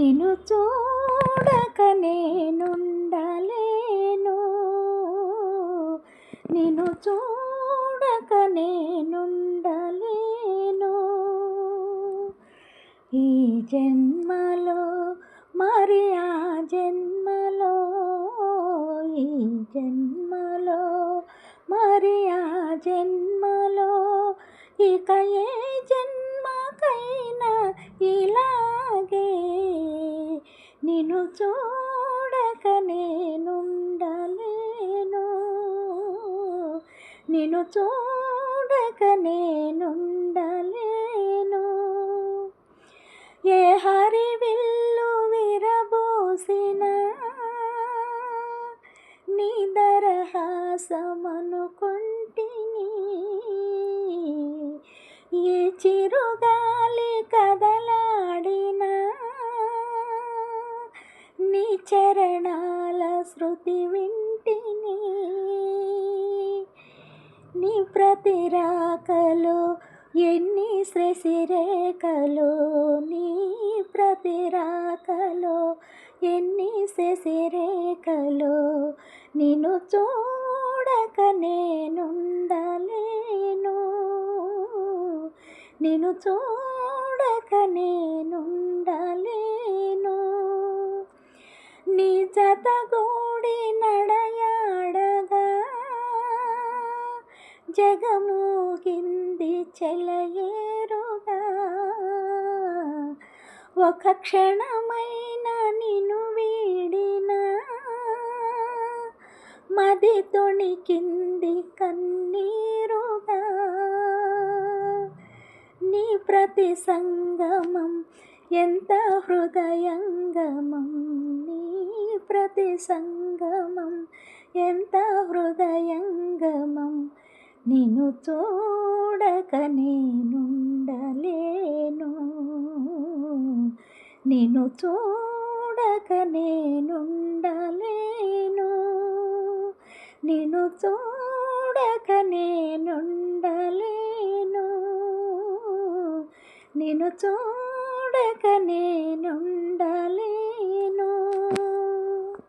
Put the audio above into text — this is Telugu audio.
నిన్ను చూడక నేనుండలేను, నిన్ను చూడక నేనుండలేను. ఈ జన్మలో మరి ఆ జన్మలో, ఈ జన్మలో మరి ఆ జన్మలో, ఇక ఏ జన్మకైనా ఇలాగే నిన్ను చూడక నేనుండలేను, నిన్ను చూడక నేనుండలేను. ఏ హరివిల్లు విరబోసిన నీ దరహాసమనుకుంటిని, ఏ చిరుగాలి కదలాడినా నీ చరణాల శృతి వింటిని. నీ ప్రతి రాకలో ఎన్ని శశిరేఖలో, నీ ప్రతి రాకలో ఎన్ని శశిరేఖలో, నిన్ను చూడక నేనుండలేను, నిన్ను చూడక నేనుండలేను. నీ జతగూడి నడయాడగా జగమూగింది చెలయేరుగా, ఒక క్షణమైన నిన్ను వీడిన మది తొణికింది కన్నీరుగా. నీ ప్రతి సంగమం ఎంత హృదయంగమం, నీ ప్రతి సంగమం ఎంత హృదయంగమం. నిన్ను చూడక నేనుండలేను, నిన్ను చూడక నేనుండలేను, నిన్ను చూడక నేనుండలేను, నిన్ను చూడక నేనుండలేను.